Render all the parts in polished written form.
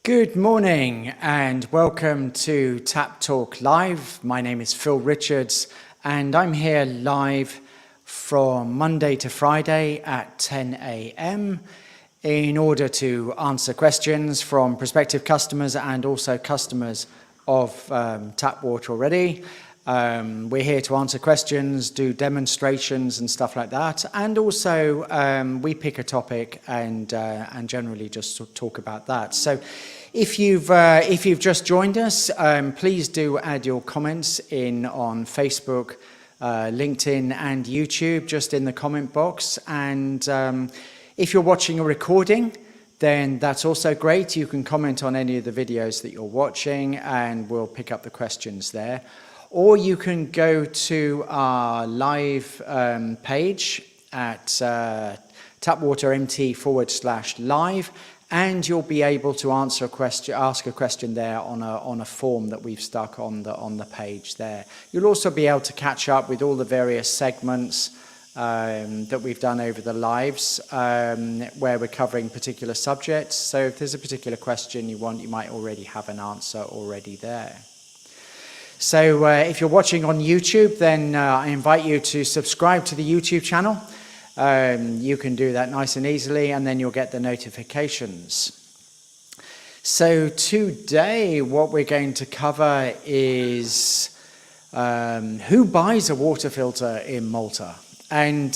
Good morning and welcome to TAPP Talk Live. My name is Phil Richards and I'm here live from Monday to Friday at 10 a.m. in order to answer questions from prospective customers and also customers of tap water already. We're here to answer questions, do demonstrations and stuff like that, and also we pick a topic and generally just talk about that. So if you've just joined us, please do add your comments in on Facebook, LinkedIn and YouTube, just in the comment box. And if you're watching a recording, then that's also great. You can comment on any of the videos that you're watching and we'll pick up the questions there. Or you can go to our live page at tapwatermt/live, and you'll be able to ask a question there on a form that we've stuck on the page there. You'll also be able to catch up with all the various segments that we've done over the lives, where we're covering particular subjects. So if there's a particular question you want, you might already have an answer already there. So if you're watching on YouTube, then I invite you to subscribe to the YouTube channel. You can do that nice and easily, and then you'll get the notifications. So today, what we're going to cover is who buys a water filter in Malta. And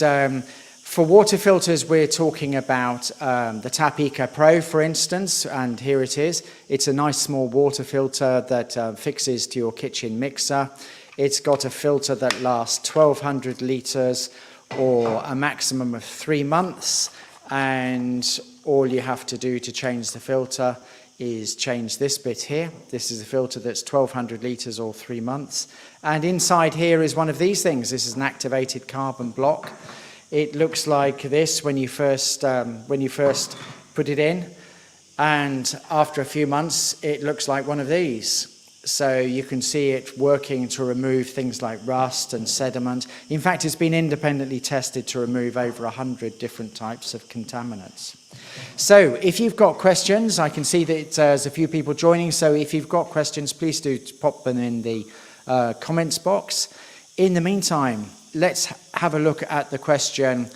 for water filters, we're talking about the TAPP Eco Pro, for instance, and here it is. It's a nice small water filter that fixes to your kitchen mixer. It's got a filter that lasts 1,200 litres or a maximum of 3 months, and all you have to do to change the filter is change this bit here. This is a filter that's 1,200 litres or 3 months. And inside here is one of these things. This is an activated carbon block. It looks like this when you first put it in, and after a few months it looks like one of these. So you can see it working to remove things like rust and sediment. In fact, it's been independently tested to remove over 100 different types of contaminants. So if you've got questions, I can see that there's a few people joining, so if you've got questions, please do pop them in the comments box. In the meantime, let's have a look at the question,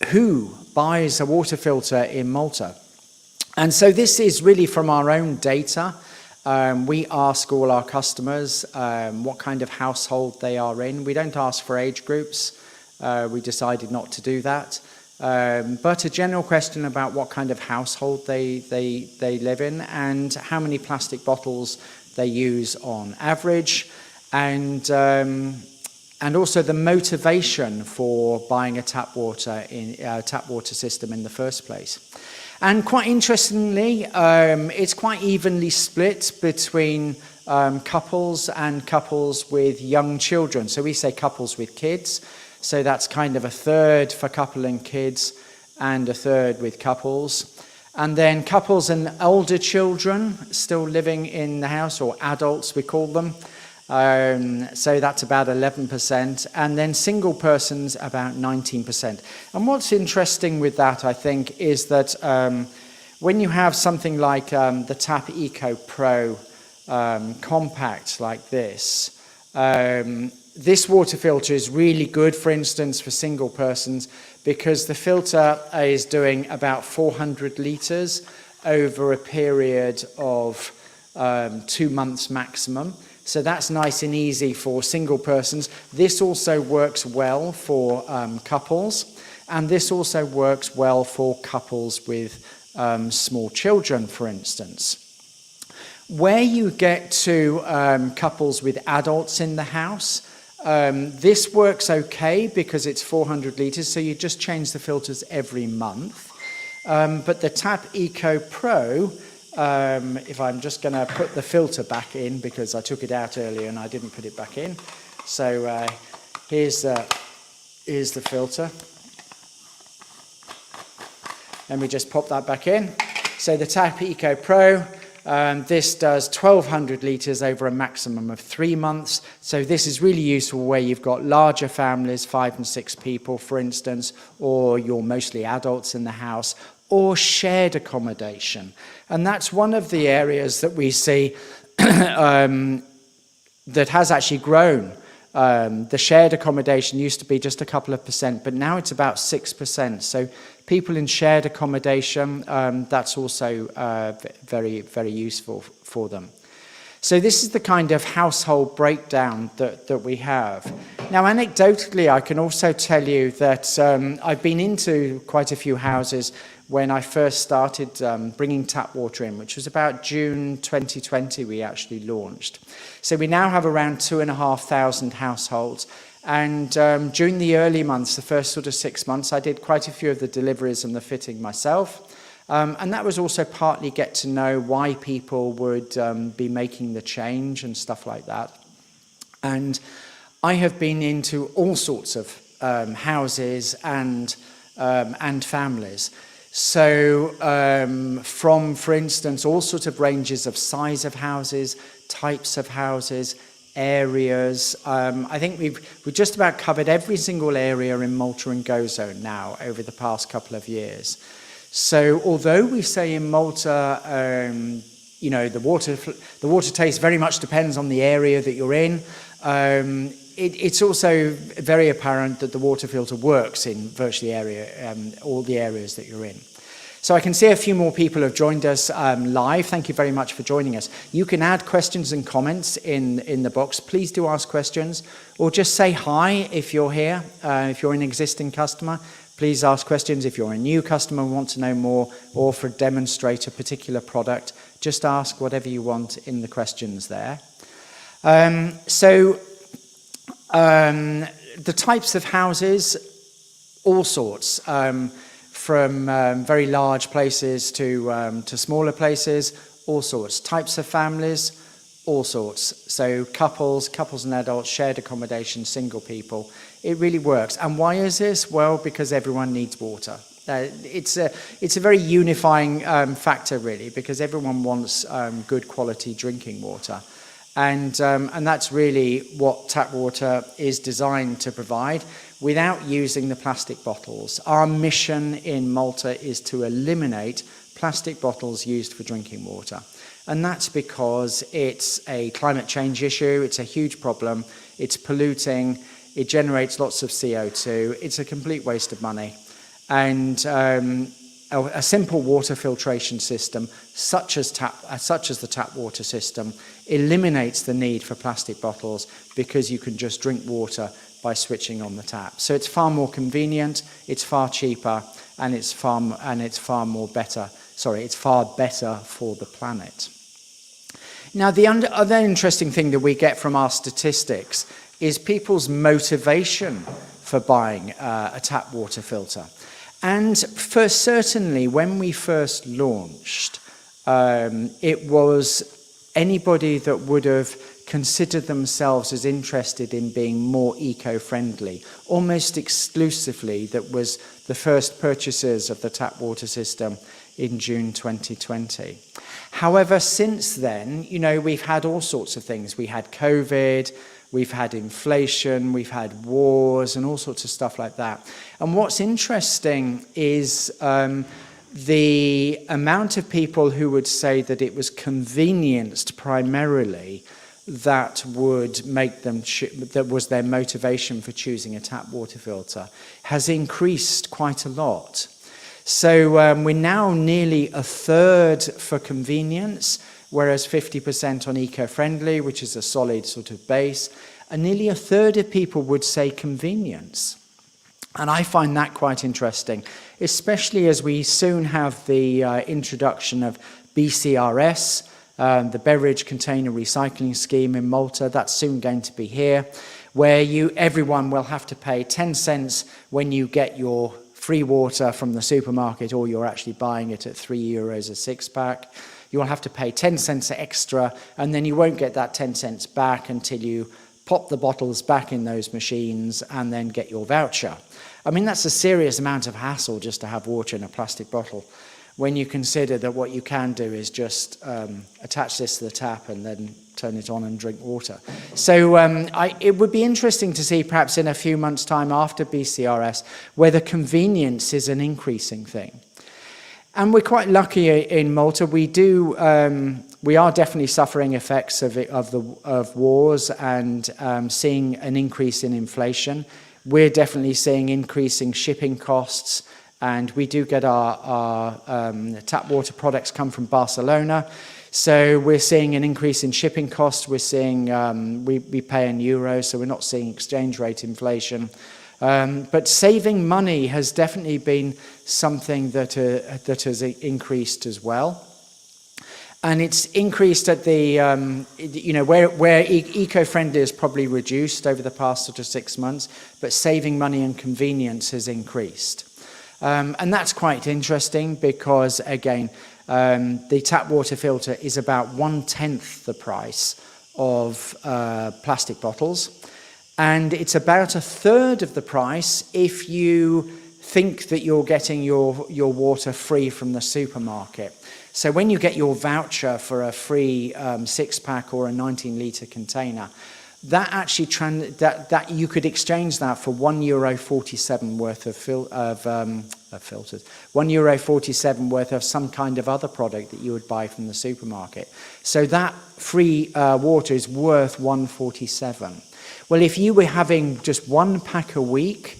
who buys a water filter in Malta? And so this is really from our own data. We ask all our customers what kind of household they are in. We don't ask for age groups. We decided not to do that. But a general question about what kind of household they live in and how many plastic bottles they use on average, and also the motivation for buying a tap water system in the first place. And quite interestingly, it's quite evenly split between couples and couples with young children. So we say couples with kids. So that's kind of a third for couple and kids and a third with couples. And then couples and older children still living in the house, or adults we call them. So that's about 11%, and then single persons about 19%. And what's interesting with that, I think, is that when you have something like the TAPP Eco Pro compact like this, this water filter is really good, for instance, for single persons, because the filter is doing about 400 litres over a period of 2 months maximum. So that's nice and easy for single persons. This also works well for couples, and this also works well for couples with small children, for instance. Where you get to couples with adults in the house, this works okay because it's 400 litres, so you just change the filters every month. But the TAPP Eco Pro, if I'm just going to put the filter back in, because I took it out earlier and I didn't put it back in. So here's the filter. Let me just pop that back in. So the TAPP Eco Pro, this does 1,200 litres over a maximum of 3 months. So this is really useful where you've got larger families, 5 and 6 people, for instance, or you're mostly adults in the house, or shared accommodation. And that's one of the areas that we see that has actually grown. The shared accommodation used to be just a couple of percent, but now it's about 6%. So people in shared accommodation, that's also very, very useful for them. So this is the kind of household breakdown that we have. Now, anecdotally, I can also tell you that I've been into quite a few houses when I first started bringing tap water in, which was about June 2020 we actually launched. So we now have around 2,500 households. And during the early months, the first sort of 6 months, I did quite a few of the deliveries and the fitting myself. And that was also partly get to know why people would be making the change and stuff like that. And I have been into all sorts of houses and families. So from, for instance, all sorts of ranges of size of houses, types of houses, areas. I think we've just about covered every single area in Malta and Gozo now over the past couple of years. So although we say in Malta, you know, the water taste very much depends on the area that you're in, it's also very apparent that the water filter works in virtually all the areas that you're in. So I can see a few more people have joined us live. Thank you very much for joining us. You can add questions and comments in the box. Please do ask questions, or just say hi if you're here. If you're an existing customer, please ask questions. If you're a new customer and want to know more, or for demonstrate a particular product, just ask whatever you want in the questions there. The types of houses, all sorts. From very large places to smaller places, all sorts. Types of families, all sorts. So couples and adults, shared accommodation, single people. It really works. And why is this? Well, because everyone needs water. It's a very unifying factor, really, because everyone wants good quality drinking water. And that's really what tap water is designed to provide, without using the plastic bottles. Our mission in Malta is to eliminate plastic bottles used for drinking water. And that's because it's a climate change issue, it's a huge problem, it's polluting, it generates lots of CO2, it's a complete waste of money. And a simple water filtration system, such as the tap water system, eliminates the need for plastic bottles, because you can just drink water by switching on the tap. So it's far more convenient, it's far cheaper, and it's far better for the planet. Now, the other interesting thing that we get from our statistics is people's motivation for buying a tap water filter. And certainly when we first launched, it was anybody that would have considered themselves as interested in being more eco-friendly, almost exclusively, that was the first purchasers of the tap water system in June 2020. However, since then, you know, we've had all sorts of things. We had COVID, we've had inflation, we've had wars, and all sorts of stuff like that. And what's interesting is the amount of people who would say that it was convenienced primarily that would make them, that was their motivation for choosing a tap water filter, has increased quite a lot. So we're now nearly a third for convenience, whereas 50% on eco-friendly, which is a solid sort of base, and nearly a third of people would say convenience. And I find that quite interesting, especially as we soon have the introduction of BCRS, the Beverage Container Recycling Scheme in Malta. That's soon going to be here, where everyone will have to pay 10 cents when you get your free water from the supermarket, or you're actually buying it at €3 a six-pack. You will have to pay 10 cents extra, and then you won't get that 10 cents back until you pop the bottles back in those machines and then get your voucher. I mean, that's a serious amount of hassle just to have water in a plastic bottle, when you consider that what you can do is just attach this to the tap and then turn it on and drink water. So it would be interesting to see, perhaps in a few months' time after BCRS, whether convenience is an increasing thing. And we're quite lucky in Malta. We are definitely suffering effects of wars and seeing an increase in inflation. We're definitely seeing increasing shipping costs, and we do get our tap water products come from Barcelona. So we're seeing an increase in shipping costs. We're seeing we pay in euros, so we're not seeing exchange rate inflation. But saving money has definitely been something that has increased as well. And it's increased at the, where eco-friendly is probably reduced over the past sort of 6 months, but saving money and convenience has increased. And that's quite interesting because, again, the tap water filter is about 1/10 the price of plastic bottles. And it's about 1/3 of the price if you think that you're getting your water free from the supermarket. So when you get your voucher for a free 6-pack or a 19-litre container, that actually that you could exchange that for €1.47 worth of filters, €1.47 worth of some kind of other product that you would buy from the supermarket. So that free water is worth €1.47. Well, if you were having just 1 pack a week,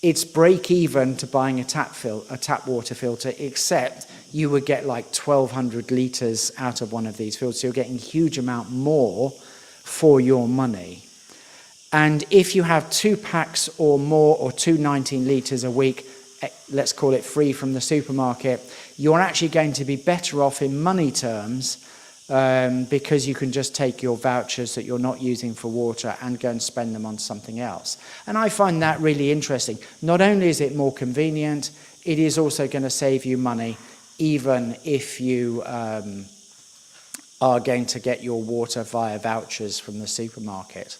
it's break even to buying a tap water filter, except you would get like 1,200 litres out of one of these filters. So you're getting a huge amount more for your money. And if you have 2 packs or more, or 2 19 litres a week, let's call it free from the supermarket, you're actually going to be better off in money terms because you can just take your vouchers that you're not using for water and go and spend them on something else. And I find that really interesting. Not only is it more convenient, it is also going to save you money, even if you are going to get your water via vouchers from the supermarket.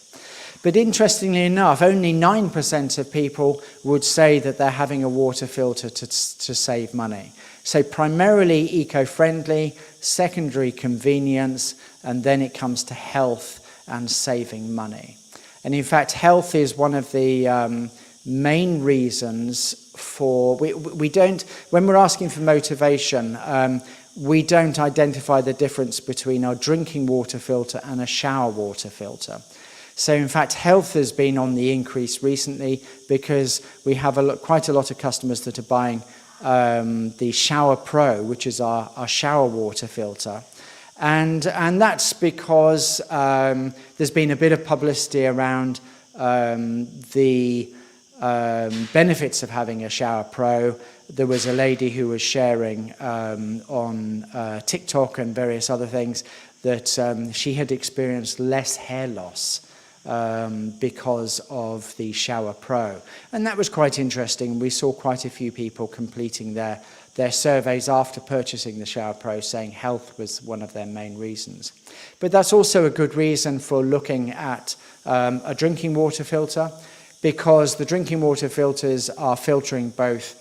But interestingly enough, only 9% of people would say that they're having a water filter to save money. So primarily eco-friendly, secondary convenience, and then it comes to health and saving money. And in fact, health is one of the main reasons for, we don't, when we're asking for motivation, we don't identify the difference between our drinking water filter and a shower water filter. So in fact, health has been on the increase recently because we have quite a lot of customers that are buying the Shower Pro, which is our shower water filter. And that's because there's been a bit of publicity around the benefits of having a Shower Pro. There was a lady who was sharing on TikTok and various other things that she had experienced less hair loss because of the Shower Pro. And that was quite interesting. We saw quite a few people completing their surveys after purchasing the Shower Pro, saying health was one of their main reasons. But that's also a good reason for looking at a drinking water filter, because the drinking water filters are filtering both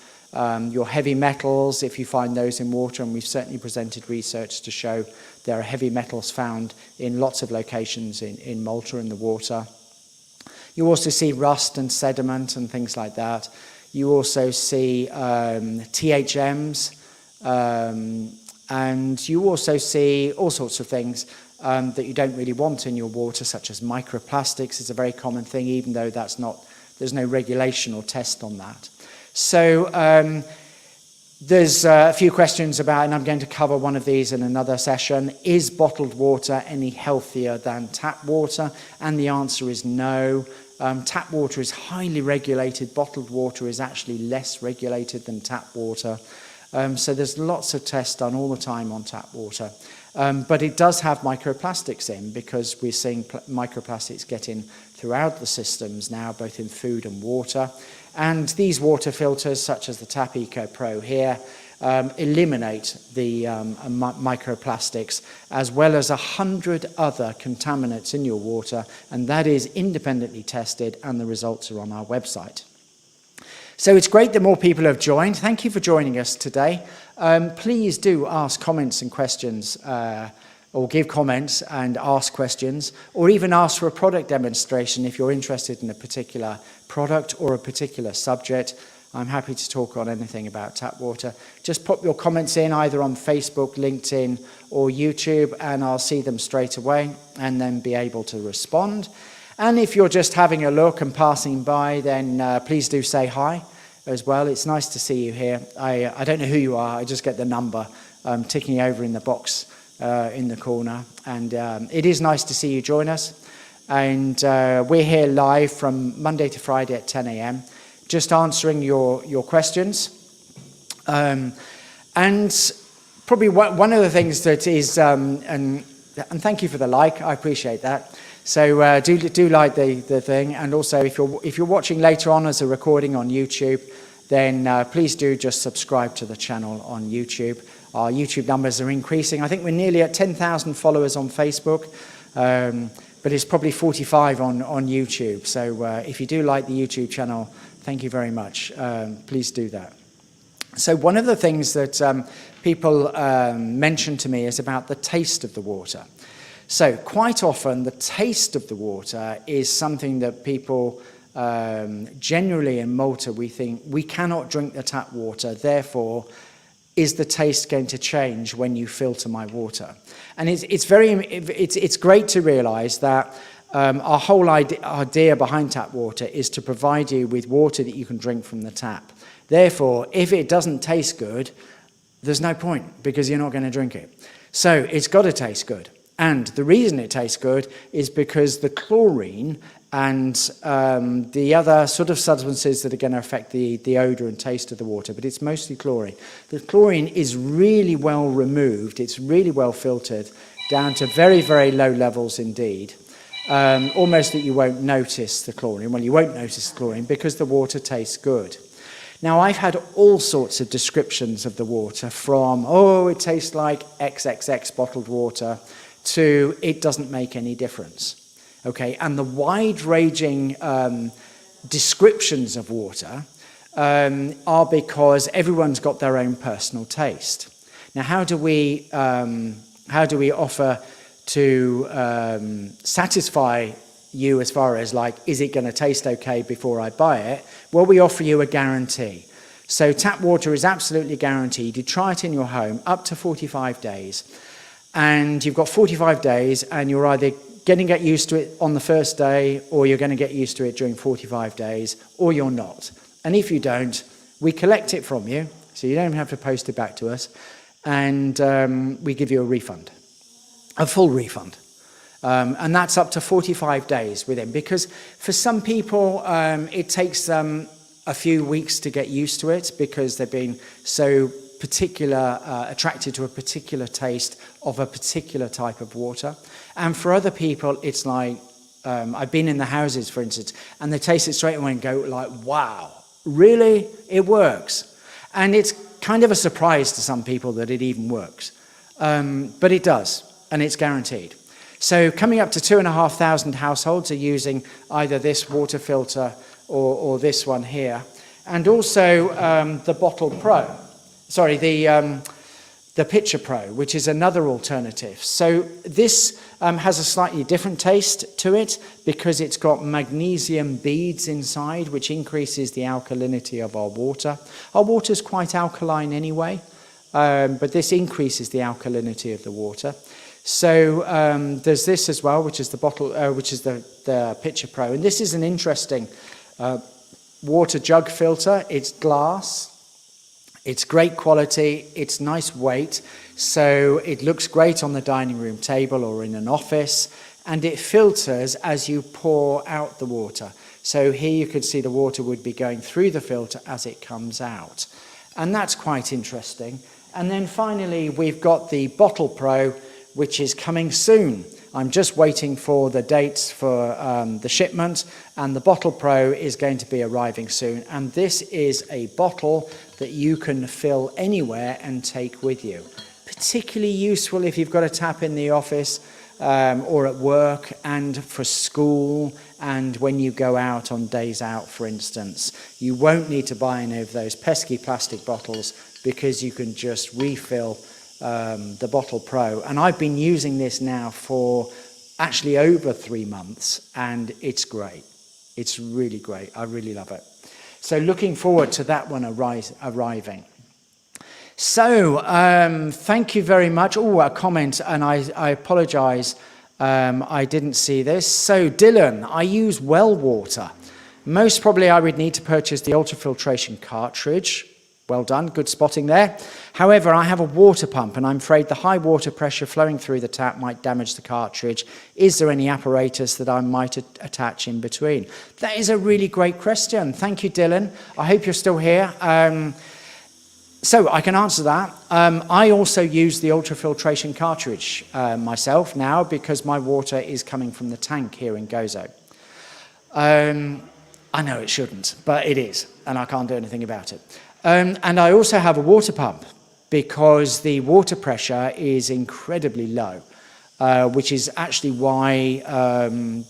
your heavy metals, if you find those in water, and we've certainly presented research to show there are heavy metals found in lots of locations in Malta in the water. You also see rust and sediment and things like that. You also see THMs, and you also see all sorts of things that you don't really want in your water, such as microplastics. It's a very common thing, even though there's no regulation or test on that. So there's a few questions about, and I'm going to cover one of these in another session. Is bottled water any healthier than tap water? And the answer is no. Tap water is highly regulated. Bottled water is actually less regulated than tap water. So there's lots of tests done all the time on tap water. But it does have microplastics in, because we're seeing microplastics get in throughout the systems now, both in food and water. And these water filters, such as the TAPP Eco Pro here, eliminate the microplastics, as well as 100 other contaminants in your water, and that is independently tested, and the results are on our website. So it's great that more people have joined. Thank you for joining us today. Please do ask comments and questions, or give comments and ask questions, or even ask for a product demonstration if you're interested in a particular product or a particular subject. I'm happy to talk on anything about tap water. Just pop your comments in either on Facebook, LinkedIn, or YouTube, and I'll see them straight away and then be able to respond. And if you're just having a look and passing by, then please do say hi as well. It's nice to see you here. I don't know who you are, I just get the number ticking over in the box in the corner. And it is nice to see you join us. And we're here live from Monday to Friday at 10 a.m. just answering your questions. And probably one of the things that is, and thank you for the like, I appreciate that. So do like the thing, and also if you're watching later on as a recording on YouTube, then please do just subscribe to the channel on YouTube. Our YouTube numbers are increasing. I think we're nearly at 10,000 followers on Facebook, but it's probably 45 on YouTube. So if you do like the YouTube channel, thank you very much. Please do that. So one of the things that people mention to me is about the taste of the water. So quite often the taste of the water is something that people generally in Malta, we think we cannot drink the tap water, therefore is the taste going to change when you filter my water? And it's great to realize that our whole idea behind tap water is to provide you with water that you can drink from the tap. Therefore, if it doesn't taste good, there's no point because you're not going to drink it. So it's got to taste good. And the reason it tastes good is because the chlorine and the other sort of substances that are going to affect the odor and taste of the water, but it's mostly chlorine. The chlorine is really well removed, it's really well filtered down to very, very low levels indeed. Almost that you won't notice the chlorine. Well, you won't notice the chlorine because the water tastes good. Now, I've had all sorts of descriptions of the water from, oh, it tastes like XXX bottled water, to it doesn't make any difference. Okay, and the wide-ranging descriptions of water are because everyone's got their own personal taste. Now, how do we offer to satisfy you as far as like, is it going to taste okay before I buy it? Well, we offer you a guarantee. So tap water is absolutely guaranteed. You try it in your home up to 45 days. And you've got 45 days and you're either going to get used to it on the first day or you're going to get used to it during 45 days or you're not. And if you don't, we collect it from you, so you don't have to post it back to us, and we give you a refund, a full refund. And that's up to 45 days with him, because for some people it takes them a few weeks to get used to it because they've been so attracted to a particular taste of a particular type of water. And for other people, it's like, I've been in the houses, for instance, and they taste it straight away and go like, wow, really? It works. And it's kind of a surprise to some people that it even works. But it does, and it's guaranteed. So coming up to 2,500 households are using either this water filter or this one here. And also the Bottle Pro. Sorry, the Pitcher Pro, which is another alternative. So this has a slightly different taste to it because it's got magnesium beads inside, which increases the alkalinity of our water. Our water is quite alkaline anyway, but this increases the alkalinity of the water. So there's this as well, which is the the Pitcher Pro, and this is an interesting water jug filter. It's glass. It's great quality, it's nice weight, so it looks great on the dining room table or in an office, and it filters as you pour out the water. So here you can see the water would be going through the filter as it comes out. And that's quite interesting. And then finally, we've got the Bottle Pro, which is coming soon. I'm just waiting for the dates for the shipment, and the Bottle Pro is going to be arriving soon. And this is a bottle that you can fill anywhere and take with you. Particularly useful if you've got a tap in the office or at work, and for school, and when you go out on days out, for instance. You won't need to buy any of those pesky plastic bottles because you can just refill the Bottle Pro. And I've been using this now for actually over 3 months, and it's great. It's really great. I really love it. So looking forward to that one arriving. So thank you very much. Oh, a comment, and I apologise, I didn't see this. So Dylan, I use well water. Most probably I would need to purchase the ultrafiltration cartridge. Well done, good spotting there. However, I have a water pump and I'm afraid the high water pressure flowing through the tap might damage the cartridge. Is there any apparatus that I might attach in between? That is a really great question. Thank you, Dylan. I hope you're still here. So I can answer that. I also use the ultrafiltration cartridge myself now because my water is coming from the tank here in Gozo. I know it shouldn't, but it is, and I can't do anything about it. And I also have a water pump because the water pressure is incredibly low, which is actually why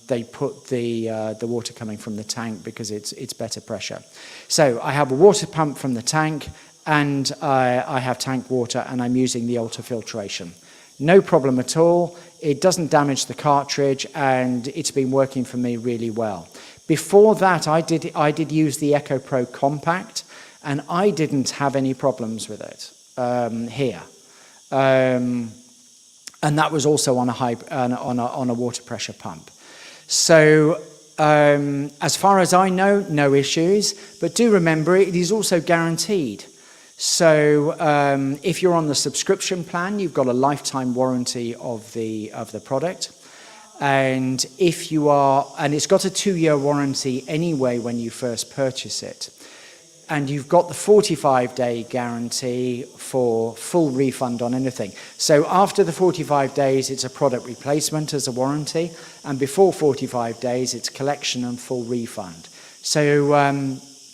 they put the water coming from the tank, because it's better pressure. So I have a water pump from the tank, and I have tank water, and I'm using the ultrafiltration. No problem at all. It doesn't damage the cartridge, and it's been working for me really well. Before that, I did use the EcoPro Compact, and I didn't have any problems with it here. And that was also on a water pressure pump. So as far as I know, no issues. But do remember, it is also guaranteed. So if you're on the subscription plan, you've got a lifetime warranty of the product. And if you are, and it's got a 2-year warranty anyway when you first purchase it. And you've got the 45-day guarantee for full refund on anything. So after the 45 days, it's a product replacement as a warranty. And before 45 days, it's collection and full refund. So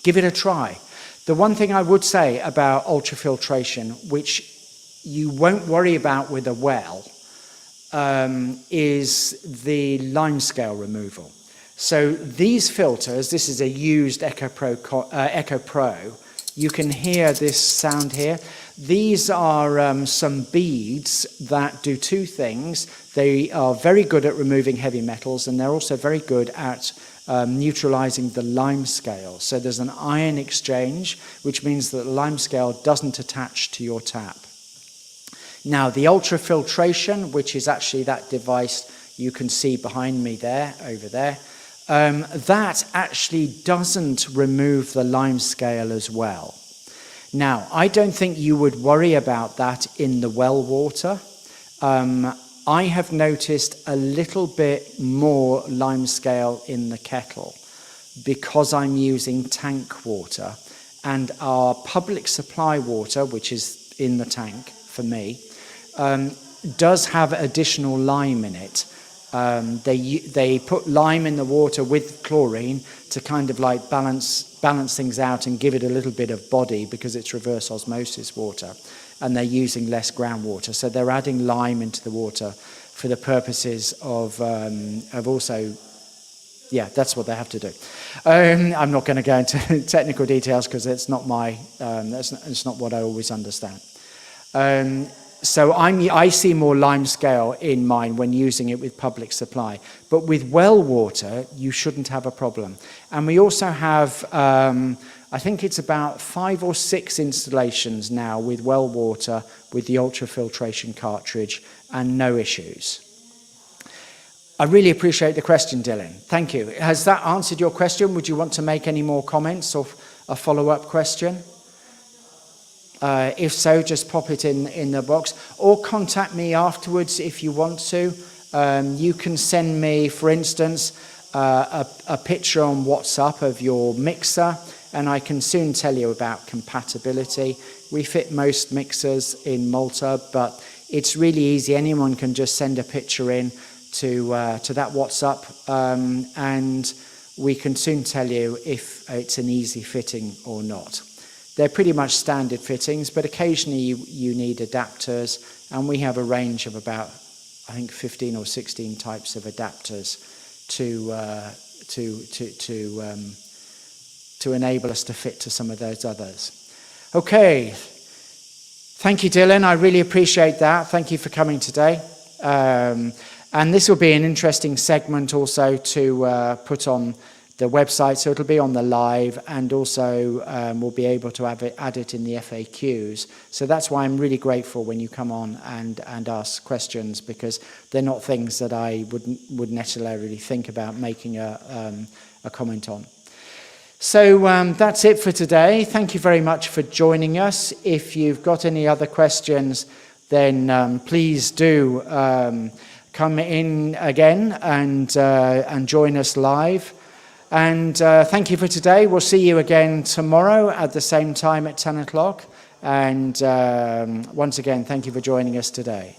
give it a try. The one thing I would say about ultrafiltration, which you won't worry about with a well, is the lime scale removal. So these filters, this is a used EcoPro. You can hear this sound here. These are some beads that do two things. They are very good at removing heavy metals, and they're also very good at neutralizing the lime scale. So there's an ion exchange, which means that the lime scale doesn't attach to your tap. Now, the ultrafiltration, which is actually that device you can see behind me there, over there, that actually doesn't remove the lime scale as well. Now, I don't think you would worry about that in the well water. I have noticed a little bit more lime scale in the kettle because I'm using tank water, and our public supply water, which is in the tank for me, does have additional lime in it. They put lime in the water with chlorine to kind of like balance things out and give it a little bit of body, because it's reverse osmosis water, and they're using less groundwater. So they're adding lime into the water for the purposes of also, yeah, that's what they have to do. I'm not going to go into technical details because it's not my, it's not what I always understand. So I see more lime scale in mine when using it with public supply. But with well water, you shouldn't have a problem. And we also have, I think it's about 5 or 6 installations now with well water with the ultrafiltration cartridge, and no issues. I really appreciate the question, Dylan. Thank you. Has that answered your question? Would you want to make any more comments or a follow-up question? If so, just pop it in the box, or contact me afterwards if you want to. You can send me, for instance, a picture on WhatsApp of your mixer, and I can soon tell you about compatibility. We fit most mixers in Malta, but it's really easy. Anyone can just send a picture in to that WhatsApp, and we can soon tell you if it's an easy fitting or not. They're pretty much standard fittings, but occasionally you need adapters, and we have a range of about, I think, 15 or 16 types of adapters to enable us to fit to some of those others. Okay, thank you, Dylan. I really appreciate that. Thank you for coming today. And this will be an interesting segment also to put on website, so it'll be on the live, and also we'll be able to add it in the FAQs. So that's why I'm really grateful when you come on and ask questions, because they're not things that I would necessarily think about making a comment on. So that's it for today. Thank you very much for joining us. If you've got any other questions, then please do come in again and join us live. And thank you for today. We'll see you again tomorrow at the same time at 10 o'clock. And once again, thank you for joining us today.